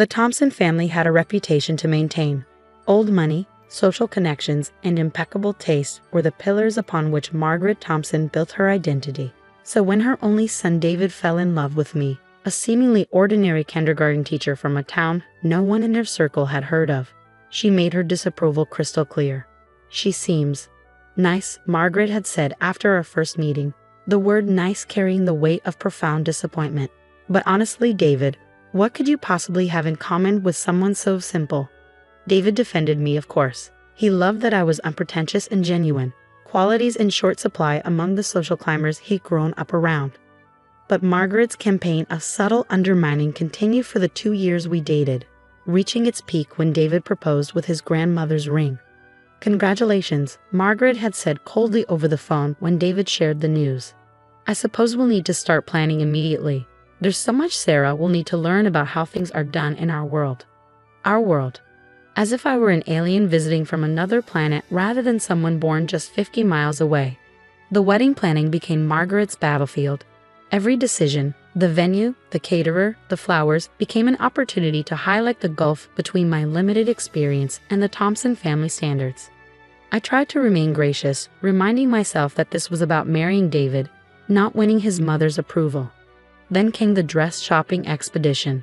The Thompson family had a reputation to maintain. Old money, social connections, and impeccable taste were the pillars upon which Margaret Thompson built her identity. So when her only son David fell in love with me, a seemingly ordinary kindergarten teacher from a town no one in her circle had heard of, she made her disapproval crystal clear. "She seems nice," Margaret had said after our first meeting, the word nice carrying the weight of profound disappointment. "But honestly, David, what could you possibly have in common with someone so simple?" David defended me, of course. He loved that I was unpretentious and genuine, qualities in short supply among the social climbers he'd grown up around. But Margaret's campaign of subtle undermining continued for the 2 years we dated, reaching its peak when David proposed with his grandmother's ring. "Congratulations," Margaret had said coldly over the phone when David shared the news. "I suppose we'll need to start planning immediately. There's so much Sarah will need to learn about how things are done in our world." Our world. As if I were an alien visiting from another planet rather than someone born just 50 miles away. The wedding planning became Margaret's battlefield. Every decision, the venue, the caterer, the flowers, became an opportunity to highlight the gulf between my limited experience and the Thompson family standards. I tried to remain gracious, reminding myself that this was about marrying David, not winning his mother's approval. Then came the dress shopping expedition.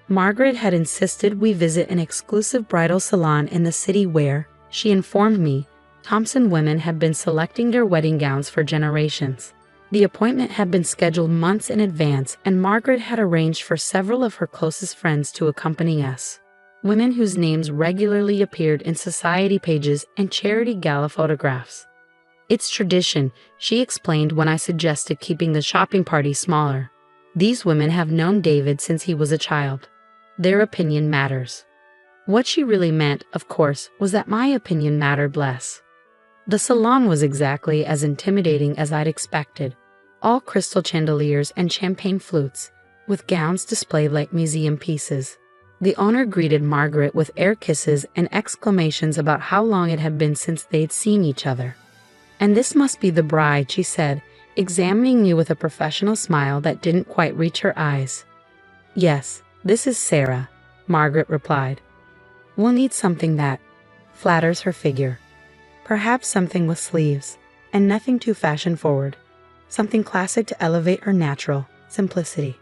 Margaret had insisted we visit an exclusive bridal salon in the city where, she informed me, Thompson women had been selecting their wedding gowns for generations. The appointment had been scheduled months in advance, and Margaret had arranged for several of her closest friends to accompany us. Women whose names regularly appeared in society pages and charity gala photographs. "It's tradition," she explained when I suggested keeping the shopping party smaller. "These women have known David since he was a child. Their opinion matters." What she really meant, of course, was that my opinion mattered less. The salon was exactly as intimidating as I'd expected. All crystal chandeliers and champagne flutes, with gowns displayed like museum pieces. The owner greeted Margaret with air kisses and exclamations about how long it had been since they'd seen each other. "And this must be the bride," she said, examining me with a professional smile that didn't quite reach her eyes. "Yes, this is Sarah," Margaret replied. "We'll need something that flatters her figure. Perhaps something with sleeves, and nothing too fashion-forward. Something classic to elevate her natural simplicity."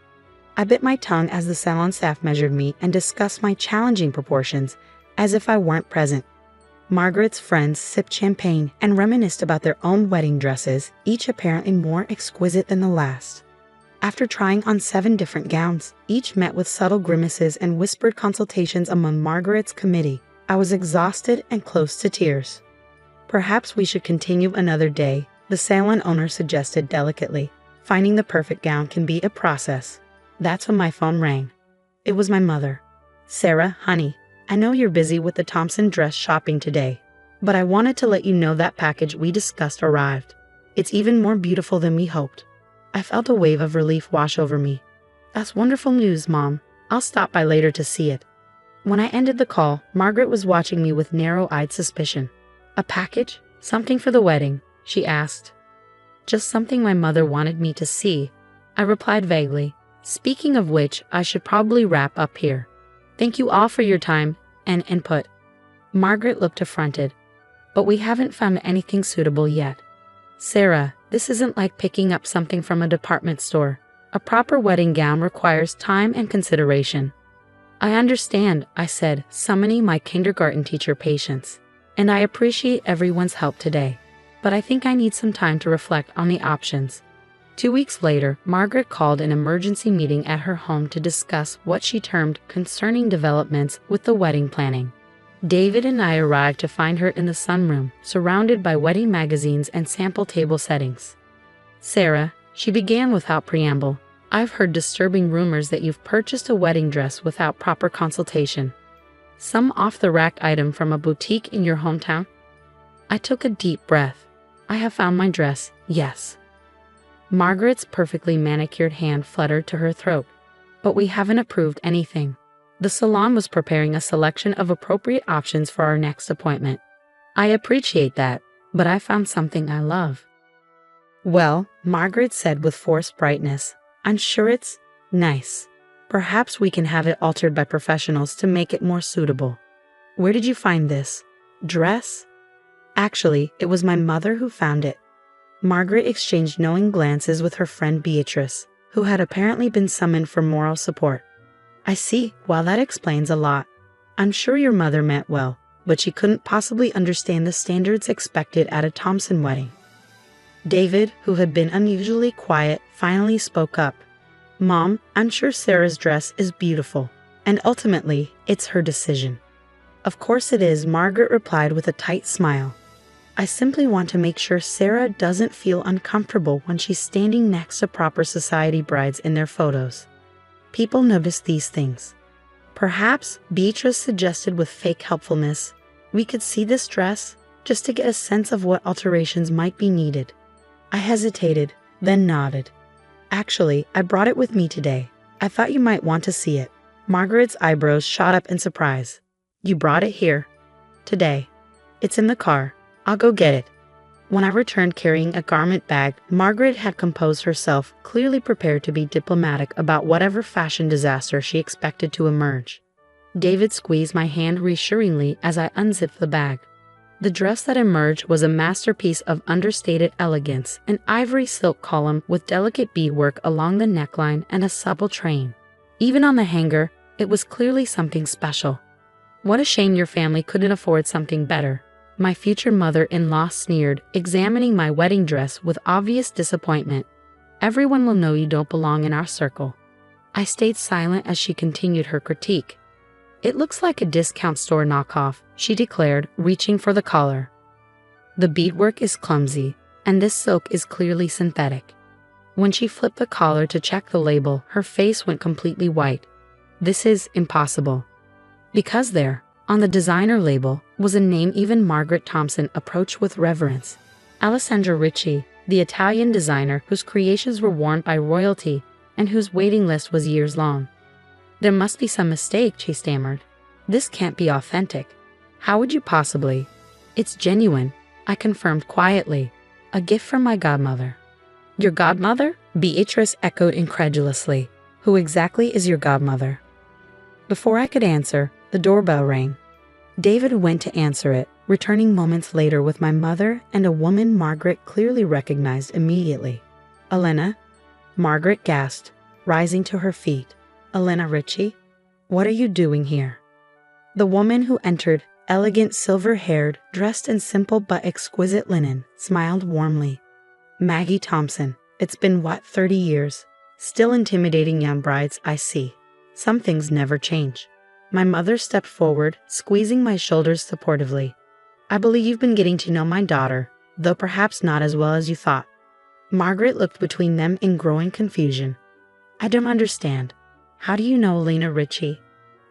I bit my tongue as the salon staff measured me and discussed my challenging proportions, as if I weren't present. Margaret's friends sipped champagne and reminisced about their own wedding dresses, each apparently more exquisite than the last. After trying on 7 different gowns, each met with subtle grimaces and whispered consultations among Margaret's committee, I was exhausted and close to tears. "Perhaps we should continue another day," the salon owner suggested delicately. "Finding the perfect gown can be a process." That's when my phone rang. It was my mother. "Sarah, honey, I know you're busy with the Thompson dress shopping today, but I wanted to let you know that package we discussed arrived. It's even more beautiful than we hoped." I felt a wave of relief wash over me. "That's wonderful news, Mom. I'll stop by later to see it." When I ended the call, Margaret was watching me with narrow-eyed suspicion. "A package? Something for the wedding?" she asked. "Just something my mother wanted me to see," I replied vaguely. "Speaking of which, I should probably wrap up here. Thank you all for your time and input." Margaret looked affronted. "But we haven't found anything suitable yet." "Sarah, this isn't like picking up something from a department store. A proper wedding gown requires time and consideration." "I understand," I said, summoning my kindergarten teacher patience. "And I appreciate everyone's help today. But I think I need some time to reflect on the options." 2 weeks later, Margaret called an emergency meeting at her home to discuss what she termed concerning developments with the wedding planning. David and I arrived to find her in the sunroom, surrounded by wedding magazines and sample table settings. "Sarah," she began without preamble, "I've heard disturbing rumors that you've purchased a wedding dress without proper consultation. Some off-the-rack item from a boutique in your hometown?" I took a deep breath. "I have found my dress, yes." Margaret's perfectly manicured hand fluttered to her throat. "But we haven't approved anything. The salon was preparing a selection of appropriate options for our next appointment." "I appreciate that, but I found something I love." "Well," Margaret said with forced brightness, "I'm sure it's nice." Perhaps we can have it altered by professionals to make it more suitable. Where did you find this dress? Actually, it was my mother who found it. Margaret exchanged knowing glances with her friend Beatrice, who had apparently been summoned for moral support. I see, well, that explains a lot. I'm sure your mother meant well, but she couldn't possibly understand the standards expected at a Thompson wedding. David, who had been unusually quiet, finally spoke up. Mom, I'm sure Sarah's dress is beautiful, and ultimately, it's her decision. Of course it is, Margaret replied with a tight smile. I simply want to make sure Sarah doesn't feel uncomfortable when she's standing next to proper society brides in their photos. People notice these things. Perhaps, Beatrice suggested with fake helpfulness, we could see this dress just to get a sense of what alterations might be needed. I hesitated, then nodded. Actually, I brought it with me today. I thought you might want to see it. Margaret's eyebrows shot up in surprise. You brought it here? Today. It's in the car. I'll go get it. When I returned carrying a garment bag, Margaret had composed herself, clearly prepared to be diplomatic about whatever fashion disaster she expected to emerge. David squeezed my hand reassuringly as I unzipped the bag. The dress that emerged was a masterpiece of understated elegance, an ivory silk column with delicate beadwork along the neckline and a supple train. Even on the hanger, it was clearly something special. What a shame your family couldn't afford something better. My future mother-in-law sneered, examining my wedding dress with obvious disappointment. Everyone will know you don't belong in our circle. I stayed silent as she continued her critique. It looks like a discount store knockoff, she declared, reaching for the collar. The beadwork is clumsy, and this silk is clearly synthetic. When she flipped the collar to check the label, her face went completely white. This is impossible. Because there, on the designer label, was a name even Margaret Thompson approached with reverence. Alessandra Ricci, the Italian designer whose creations were worn by royalty and whose waiting list was years long. There must be some mistake, she stammered. This can't be authentic. How would you possibly? It's genuine, I confirmed quietly. A gift from my godmother. Your godmother? Beatrice echoed incredulously. Who exactly is your godmother? Before I could answer, the doorbell rang. David went to answer it, returning moments later with my mother and a woman Margaret clearly recognized immediately. Elena? Margaret gasped, rising to her feet. Elena Ricci? What are you doing here? The woman who entered, elegant silver-haired, dressed in simple but exquisite linen, smiled warmly. Maggie Thompson. It's been 30 years? Still intimidating young brides, I see. Some things never change. My mother stepped forward, squeezing my shoulders supportively. I believe you've been getting to know my daughter, though perhaps not as well as you thought. Margaret looked between them in growing confusion. I don't understand. How do you know Elena Ricci?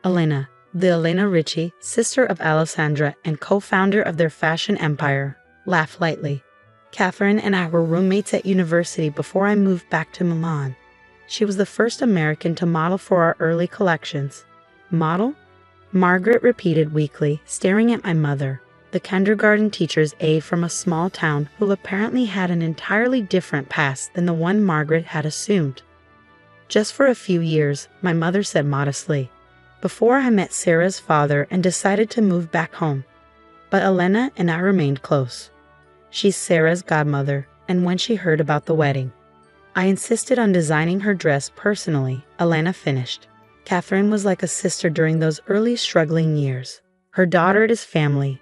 Elena, the Elena Ricci, sister of Alessandra and co-founder of their fashion empire, laughed lightly. Catherine and I were roommates at university before I moved back to Milan. She was the first American to model for our early collections. Model? Margaret repeated weakly, staring at my mother, the kindergarten teacher's aide from a small town who apparently had an entirely different past than the one Margaret had assumed. Just for a few years, my mother said modestly, before I met Sarah's father and decided to move back home. But Elena and I remained close. She's Sarah's godmother, and when she heard about the wedding, I insisted on designing her dress personally, Elena finished. Catherine was like a sister during those early struggling years. Her daughter is family.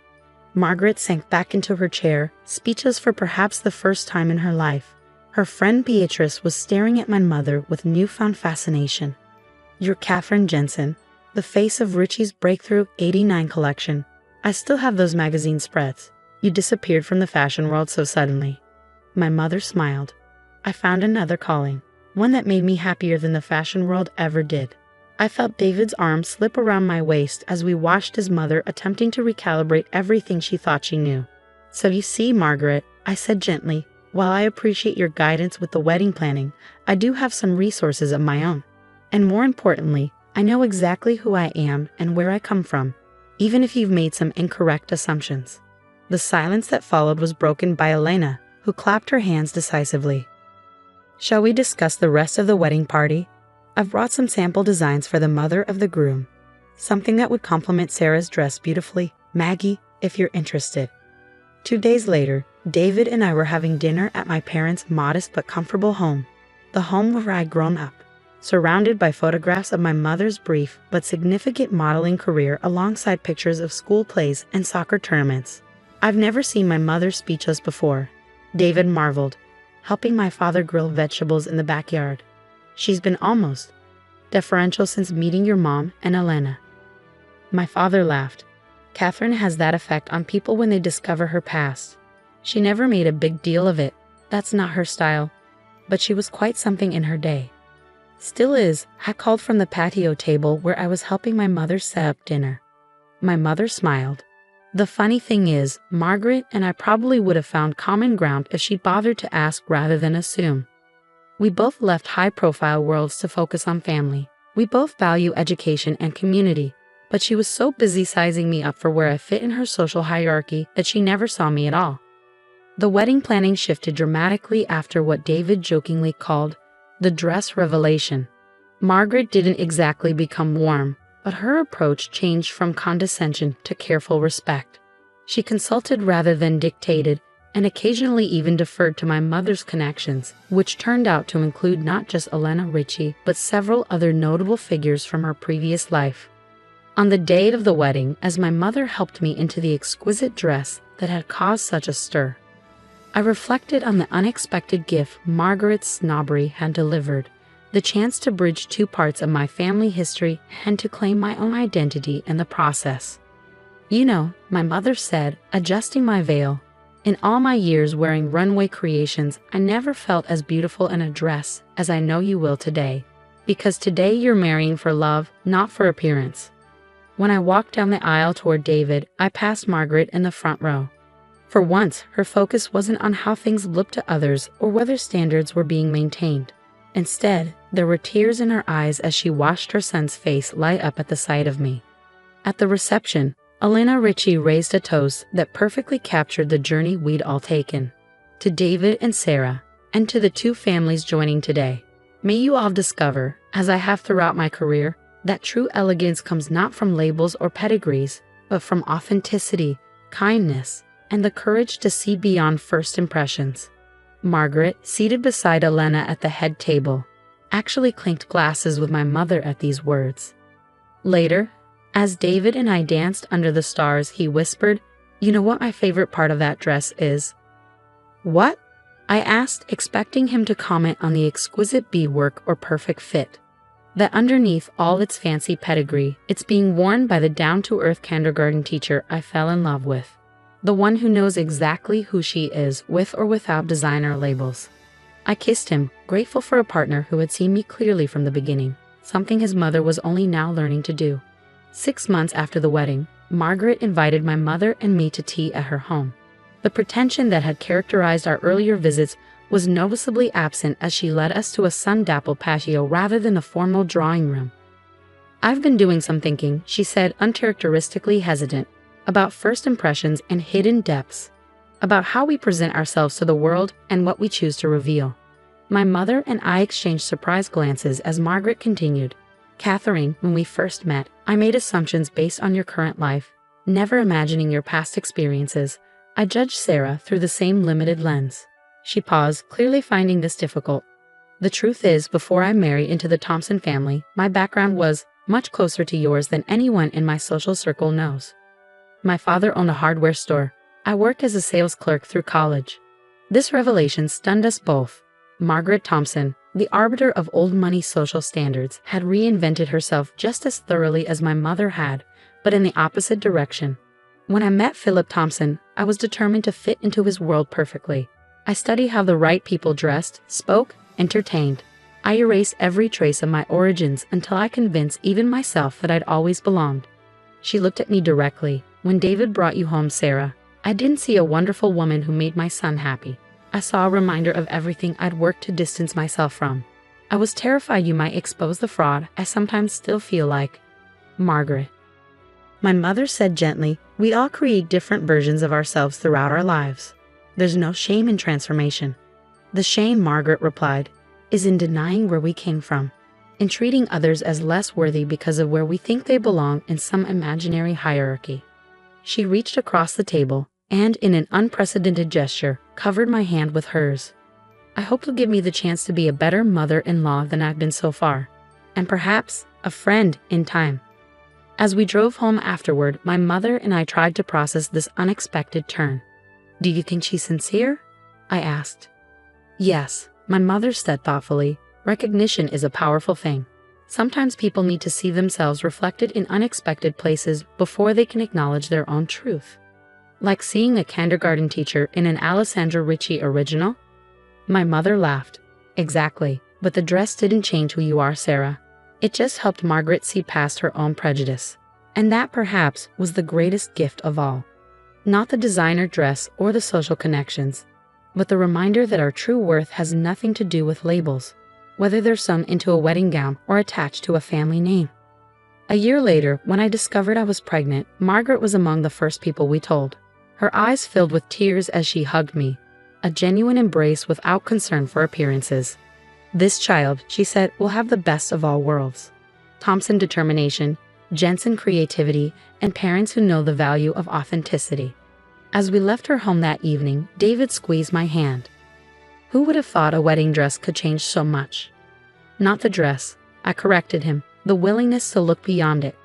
Margaret sank back into her chair, speechless for perhaps the first time in her life. Her friend Beatrice was staring at my mother with newfound fascination. You're Catherine Jensen, the face of Ricci's breakthrough '89 collection. I still have those magazine spreads. You disappeared from the fashion world so suddenly. My mother smiled. I found another calling, one that made me happier than the fashion world ever did. I felt David's arm slip around my waist as we watched his mother attempting to recalibrate everything she thought she knew. So you see, Margaret, I said gently, while I appreciate your guidance with the wedding planning, I do have some resources of my own. And more importantly, I know exactly who I am and where I come from, even if you've made some incorrect assumptions. The silence that followed was broken by Elena, who clapped her hands decisively. Shall we discuss the rest of the wedding party? I've brought some sample designs for the mother of the groom. Something that would complement Sarah's dress beautifully, Maggie, if you're interested." 2 days later, David and I were having dinner at my parents' modest but comfortable home, the home where I'd grown up, surrounded by photographs of my mother's brief but significant modeling career alongside pictures of school plays and soccer tournaments. "I've never seen my mother speechless before," David marveled, helping my father grill vegetables in the backyard. "She's been almost deferential since meeting your mom and Elena." My father laughed. "Catherine has that effect on people when they discover her past. She never made a big deal of it. That's not her style. But she was quite something in her day. Still is," I called from the patio table where I was helping my mother set up dinner. My mother smiled. "The funny thing is, Margaret and I probably would have found common ground if she'd bothered to ask rather than assume. We both left high-profile worlds to focus on family. We both value education and community. But she was so busy sizing me up for where I fit in her social hierarchy that she never saw me at all." The wedding planning shifted dramatically after what David jokingly called the dress revelation. Margaret didn't exactly become warm, but her approach changed from condescension to careful respect. She consulted rather than dictated, and occasionally even deferred to my mother's connections, which turned out to include not just Elena Richie, but several other notable figures from her previous life. On the day of the wedding, as my mother helped me into the exquisite dress that had caused such a stir, I reflected on the unexpected gift Margaret's snobbery had delivered, the chance to bridge 2 parts of my family history and to claim my own identity in the process. "You know," my mother said, adjusting my veil, "in all my years wearing runway creations, I never felt as beautiful in a dress as I know you will today. Because today you're marrying for love, not for appearance." When I walked down the aisle toward David, I passed Margaret in the front row. For once, her focus wasn't on how things looked to others or whether standards were being maintained. Instead, there were tears in her eyes as she watched her son's face light up at the sight of me. At the reception, Elena Richie raised a toast that perfectly captured the journey we'd all taken. "To David and Sarah, and to the 2 families joining today. May you all discover, as I have throughout my career, that true elegance comes not from labels or pedigrees, but from authenticity, kindness, and the courage to see beyond first impressions." Margaret, seated beside Elena at the head table, actually clinked glasses with my mother at these words. Later, as David and I danced under the stars, he whispered, "You know what my favorite part of that dress is?" "What?" I asked, expecting him to comment on the exquisite beadwork or perfect fit. "That underneath all its fancy pedigree, it's being worn by the down-to-earth kindergarten teacher I fell in love with. The one who knows exactly who she is, with or without designer labels." I kissed him, grateful for a partner who had seen me clearly from the beginning, something his mother was only now learning to do. 6 months after the wedding, Margaret invited my mother and me to tea at her home. The pretension that had characterized our earlier visits was noticeably absent as she led us to a sun-dappled patio rather than a formal drawing room. "I've been doing some thinking," she said, uncharacteristically hesitant, "about first impressions and hidden depths, about how we present ourselves to the world and what we choose to reveal." My mother and I exchanged surprised glances as Margaret continued, "Catherine, when we first met, I made assumptions based on your current life, never imagining your past experiences. I judged Sarah through the same limited lens." She paused, clearly finding this difficult. "The truth is, before I married into the Thompson family, my background was much closer to yours than anyone in my social circle knows. My father owned a hardware store. I worked as a sales clerk through college." This revelation stunned us both. Margaret Thompson, the arbiter of old money social standards, had reinvented herself just as thoroughly as my mother had, but in the opposite direction. When I met Philip Thompson, I was determined to fit into his world perfectly. I studied how the right people dressed, spoke, entertained. I erased every trace of my origins until I convinced even myself that I'd always belonged. She looked at me directly. "When David brought you home, Sarah, I didn't see a wonderful woman who made my son happy. I saw a reminder of everything I'd worked to distance myself from. I was terrified you might expose the fraud I sometimes still feel like." Margaret. My mother said gently, "We all create different versions of ourselves throughout our lives. There's no shame in transformation. The shame," Margaret replied, "is in denying where we came from." in treating others as less worthy because of where we think they belong in some imaginary hierarchy. She reached across the table and, in an unprecedented gesture, covered my hand with hers. I hope you'll give me the chance to be a better mother-in-law than I've been so far, and perhaps a friend in time. As we drove home afterward, my mother and I tried to process this unexpected turn. "Do you think she's sincere?" I asked. "Yes," my mother said thoughtfully. "Recognition is a powerful thing. Sometimes people need to see themselves reflected in unexpected places before they can acknowledge their own truth. Like seeing a kindergarten teacher in an Alessandra Ricci original?" My mother laughed. "Exactly, but the dress didn't change who you are, Sarah. It just helped Margaret see past her own prejudice. And that perhaps was the greatest gift of all. Not the designer dress or the social connections, but the reminder that our true worth has nothing to do with labels, whether they're sewn into a wedding gown or attached to a family name." A year later, when I discovered I was pregnant, Margaret was among the first people we told. Her eyes filled with tears as she hugged me, a genuine embrace without concern for appearances. "This child," she said, "will have the best of all worlds. Thompson determination, Jensen creativity, and parents who know the value of authenticity." As we left her home that evening, David squeezed my hand. "Who would have thought a wedding dress could change so much?" "Not the dress," I corrected him, "the willingness to look beyond it.